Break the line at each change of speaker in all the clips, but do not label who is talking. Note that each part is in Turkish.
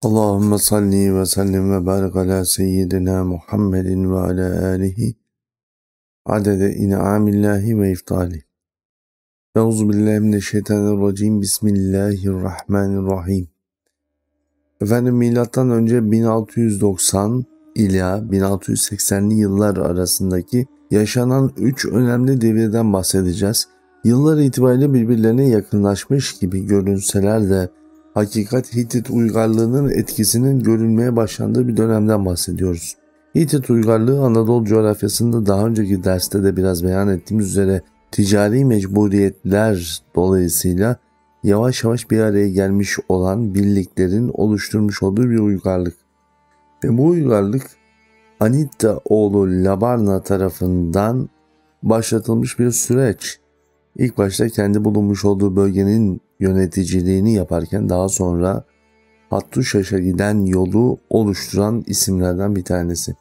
Allahümme salli ve sellim ve barik ala seyyidina Muhammedin ve ala alihi adede in'amillahi ve iftali. Euzubillahimineşşeytanirracim. Bismillahirrahmanirrahim. Efendim, milattan önce 1690 ila 1680'li yıllar arasındaki yaşanan 3 önemli devirden bahsedeceğiz. Yıllar itibariyle birbirlerine yakınlaşmış gibi görünseler de hakikat Hitit uygarlığının etkisinin görülmeye başlandığı bir dönemden bahsediyoruz. Hitit uygarlığı Anadolu coğrafyasında daha önceki derste de biraz beyan ettiğimiz üzere ticari mecburiyetler dolayısıyla yavaş yavaş bir araya gelmiş olan birliklerin oluşturmuş olduğu bir uygarlık. Ve bu uygarlık Anitta oğlu Labarna tarafından başlatılmış bir süreç. İlk başta kendi bulunmuş olduğu bölgenin yöneticiliğini yaparken daha sonra Hattuşaş'a giden yolu oluşturan isimlerden bir tanesi.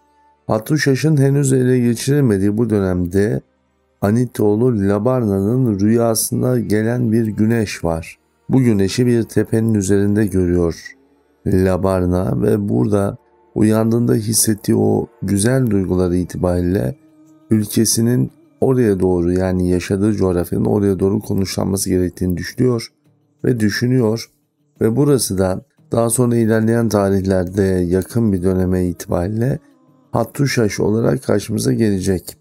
Hattuşaş'ın henüz ele geçiremediği bu dönemde Anitoğlu Labarna'nın rüyasında gelen bir güneş var. Bu güneşi bir tepenin üzerinde görüyor Labarna ve burada uyandığında hissettiği o güzel duyguları itibariyle ülkesinin oraya doğru, yani yaşadığı coğrafyanın oraya doğru konuşlanması gerektiğini düşünüyor ve burası da daha sonra ilerleyen tarihlerde yakın bir döneme itibariyle Hattuşaş olarak karşımıza gelecek.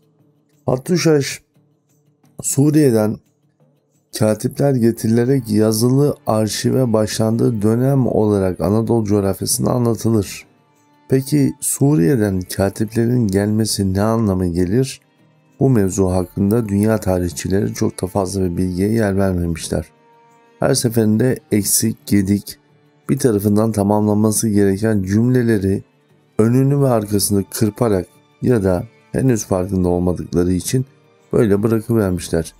Hattuşaş, Suriye'den katipler getirilerek yazılı arşive başlandığı dönem olarak Anadolu coğrafyasında anlatılır. Peki Suriye'den katiplerin gelmesi ne anlama gelir? Bu mevzu hakkında dünya tarihçileri çok da fazla bir bilgiye yer vermemişler. Her seferinde eksik, gedik, bir tarafından tamamlanması gereken cümleleri önünü ve arkasını kırparak ya da henüz farkında olmadıkları için böyle bırakıvermişler.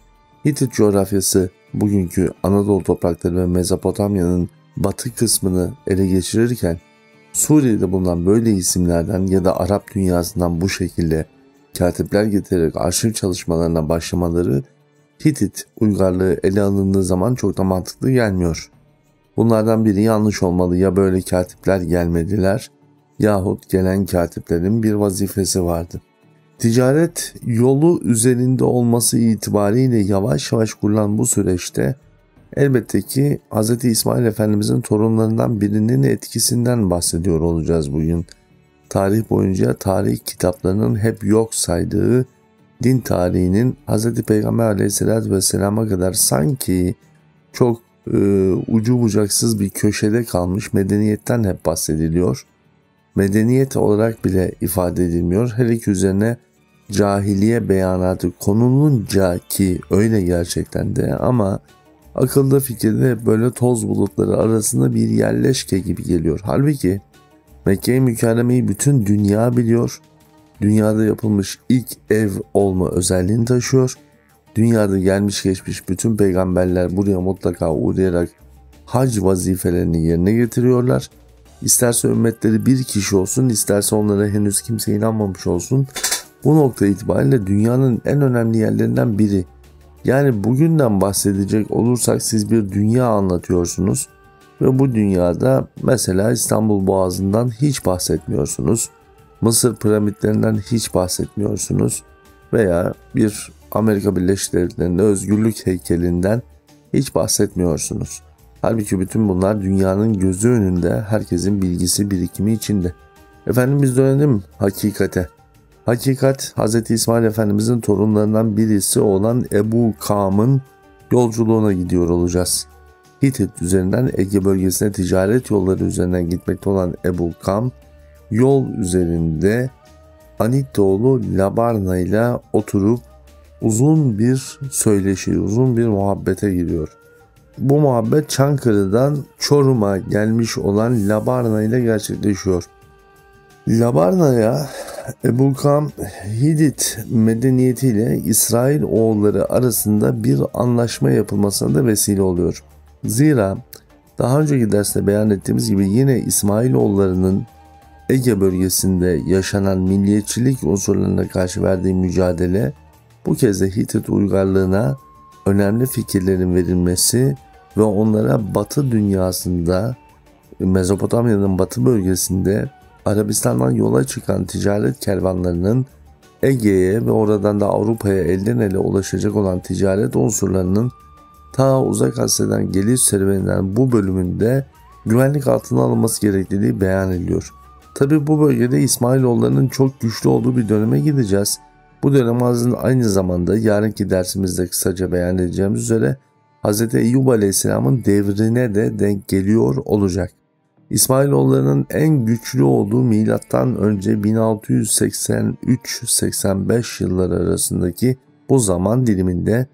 Hitit coğrafyası bugünkü Anadolu toprakları ve Mezopotamya'nın batı kısmını ele geçirirken Suriye'de bulunan böyle isimlerden ya da Arap dünyasından bu şekilde katipler getirerek arşiv çalışmalarına başlamaları Hitit uygarlığı ele alındığı zaman çok da mantıklı gelmiyor. Bunlardan biri yanlış olmalı: ya böyle katipler gelmediler yahut gelen katiplerin bir vazifesi vardı. Ticaret yolu üzerinde olması itibariyle yavaş yavaş kurulan bu süreçte elbette ki Hz. İsmail Efendimizin torunlarından birinin etkisinden bahsediyor olacağız bugün. Tarih boyunca tarih kitaplarının hep yok saydığı din tarihinin Hz. Peygamber Aleyhisselatü Vesselam'a kadar sanki çok ucu bucaksız bir köşede kalmış medeniyetten hep bahsediliyor. Medeniyet olarak bile ifade edilmiyor. Her iki üzerine cahiliye beyanatı konulunca, ki öyle gerçekten de, ama akılda fikirde böyle toz bulutları arasında bir yerleşke gibi geliyor. Halbuki Mekke-i Mükerreme'yi bütün dünya biliyor. Dünyada yapılmış ilk ev olma özelliğini taşıyor. Dünyada gelmiş geçmiş bütün peygamberler buraya mutlaka uğrayarak hac vazifelerini yerine getiriyorlar. İsterse ümmetleri bir kişi olsun, isterse onlara henüz kimse inanmamış olsun, bu nokta itibariyle dünyanın en önemli yerlerinden biri. Yani bugünden bahsedecek olursak siz bir dünya anlatıyorsunuz ve bu dünyada mesela İstanbul Boğazı'ndan hiç bahsetmiyorsunuz. Mısır piramitlerinden hiç bahsetmiyorsunuz veya bir Amerika Birleşik Devletleri'nde özgürlük heykelinden hiç bahsetmiyorsunuz. Halbuki bütün bunlar dünyanın gözü önünde, herkesin bilgisi birikimi içinde. Efendim, biz dönelim hakikate. Hakikat, Hz. İsmail Efendimizin torunlarından birisi olan Ebu Kam'ın yolculuğuna gidiyor olacağız. Hitit üzerinden Ege bölgesine ticaret yolları üzerinden gitmekte olan Ebu Kam, yol üzerinde Anitoğlu Labarna ile oturup uzun bir söyleşi, uzun bir muhabbete giriyor. Bu muhabbet Çankırı'dan Çorum'a gelmiş olan Labarna ile gerçekleşiyor. Labarna'ya Ebu Kam, Hitit medeniyetiyle İsrail oğulları arasında bir anlaşma yapılmasına da vesile oluyor. Zira daha önceki derste beyan ettiğimiz gibi yine İsmailoğullarının Ege bölgesinde yaşanan milliyetçilik unsurlarına karşı verdiği mücadele, bu kez de Hitit uygarlığına önemli fikirlerin verilmesi ve onlara Batı dünyasında Mezopotamya'nın batı bölgesinde Arabistan'dan yola çıkan ticaret kervanlarının Ege'ye ve oradan da Avrupa'ya elden ele ulaşacak olan ticaret unsurlarının ta Uzak Asya'dan geliş serüveninden bu bölümünde güvenlik altına alınması gerekliliği beyan ediliyor. Tabi bu bölgede İsmailoğullarının çok güçlü olduğu bir döneme gideceğiz. Bu dönem aynı zamanda yarınki dersimizde kısaca beyan edeceğimiz üzere Hz. Eyyub Aleyhisselam'ın devrine de denk geliyor olacak. İsmailoğullarının en güçlü olduğu milattan önce 1683-85 yılları arasındaki bu zaman diliminde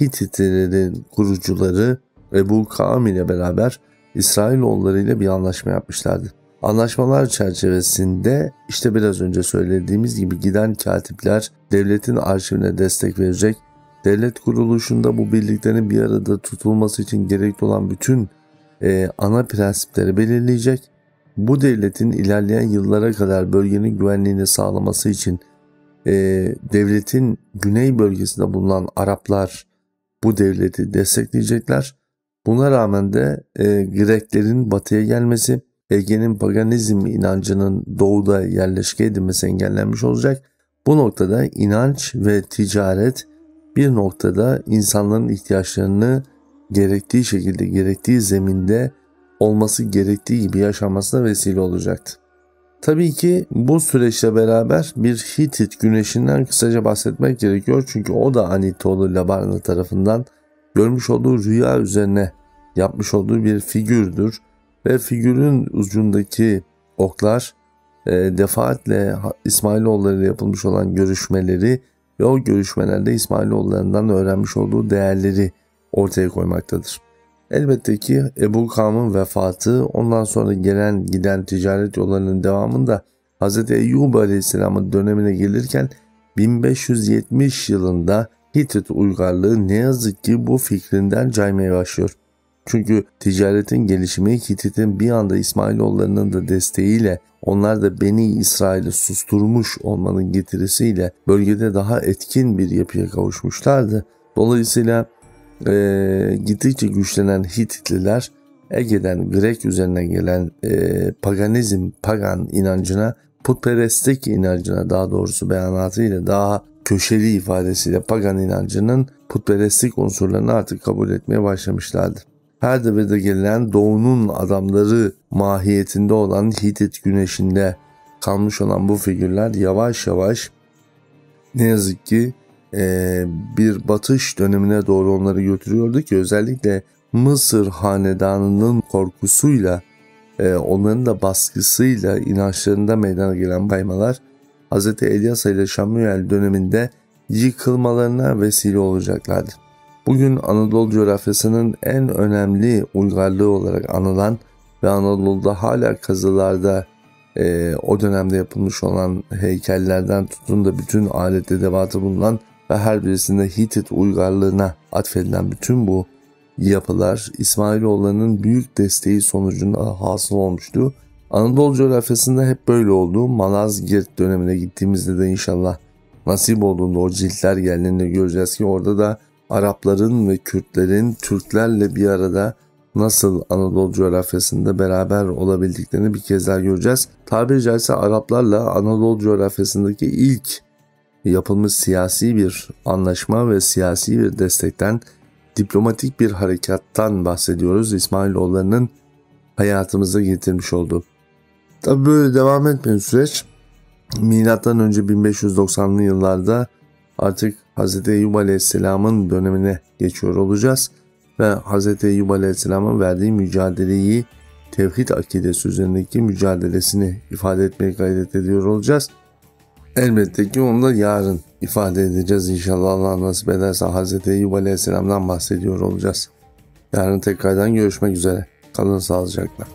Hititlerin kurucuları Ebu Kaam ile beraber İsrailoğulları ile bir anlaşma yapmışlardı. Anlaşmalar çerçevesinde işte biraz önce söylediğimiz gibi giden katipler devletin arşivine destek verecek, devlet kuruluşunda bu birliklerin bir arada tutulması için gerekli olan bütün ana prensipleri belirleyecek. Bu devletin ilerleyen yıllara kadar bölgenin güvenliğini sağlaması için devletin güney bölgesinde bulunan Araplar bu devleti destekleyecekler. Buna rağmen de Greklerin batıya gelmesi, Ege'nin paganizm inancının doğuda yerleşke edilmesi engellenmiş olacak. Bu noktada inanç ve ticaret bir noktada insanların ihtiyaçlarını gerektiği şekilde, gerektiği zeminde olması gerektiği gibi yaşanmasına vesile olacaktı. Tabii ki bu süreçle beraber bir Hitit güneşinden kısaca bahsetmek gerekiyor. Çünkü o da Anitoğlu Labarna tarafından görmüş olduğu rüya üzerine yapmış olduğu bir figürdür. Ve figürün ucundaki oklar defaatle İsmailoğulları ile yapılmış olan görüşmeleri ve o görüşmelerde İsmailoğullarından öğrenmiş olduğu değerleri ortaya koymaktadır. Elbette ki Ebu Kam'ın vefatı, ondan sonra gelen giden ticaret yollarının devamında Hz. Eyyub Aleyhisselam'ın dönemine gelirken 1570 yılında Hitit uygarlığı ne yazık ki bu fikrinden caymaya başlıyor. Çünkü ticaretin gelişimi Hitit'in bir anda İsmailoğullarının da desteğiyle, onlar da Beni İsrail'i susturmuş olmanın getirisiyle bölgede daha etkin bir yapıya kavuşmuşlardı. Dolayısıyla gittikçe güçlenen Hititliler Ege'den Grek üzerine gelen pagan inancına, putperestlik inancına, daha doğrusu beyanatıyla daha köşeli ifadesiyle pagan inancının putperestlik unsurlarını artık kabul etmeye başlamışlardı. Her devirde gelen doğunun adamları mahiyetinde olan Hitit güneşinde kalmış olan bu figürler yavaş yavaş ne yazık ki bir batış dönemine doğru onları götürüyordu ki özellikle Mısır hanedanının korkusuyla, onların da baskısıyla inançlarında meydana gelen kaymalar Hz. Elyasa ile Şamüel döneminde yıkılmalarına vesile olacaklardı. Bugün Anadolu coğrafyasının en önemli uygarlığı olarak anılan ve Anadolu'da hala kazılarda o dönemde yapılmış olan heykellerden tutun da bütün alet edevatı bulunan ve her birisinde Hitit uygarlığına atfedilen bütün bu yapılar İsmailoğullarının büyük desteği sonucunda hasıl olmuştu. Anadolu coğrafyasında hep böyle oldu. Malazgirt dönemine gittiğimizde de inşallah nasip olduğunda o ciltler geldiğinde göreceğiz ki orada da Arapların ve Kürtlerin Türklerle bir arada nasıl Anadolu coğrafyasında beraber olabildiklerini bir kez daha göreceğiz. Tabiri caizse Araplarla Anadolu coğrafyasındaki ilk yapılmış siyasi bir anlaşma ve siyasi bir destekten, diplomatik bir harekattan bahsediyoruz. İsmailoğullarının hayatımıza getirmiş olduğu. Tabi böyle devam etmeyen süreç milattan önce 1590'lı yıllarda artık Hz. Eyyub Aleyhisselam'ın dönemine geçiyor olacağız ve Hz. Eyyub Aleyhisselam'ın verdiği mücadeleyi, tevhid akidesi üzerindeki mücadelesini ifade etmeye gayret ediyor olacağız. Elbette ki onu da yarın ifade edeceğiz inşallah, Allah nasip ederse Hz. Eyyub Aleyhisselam'dan bahsediyor olacağız. Yarın tekrardan görüşmek üzere. Kalın sağlıcakla.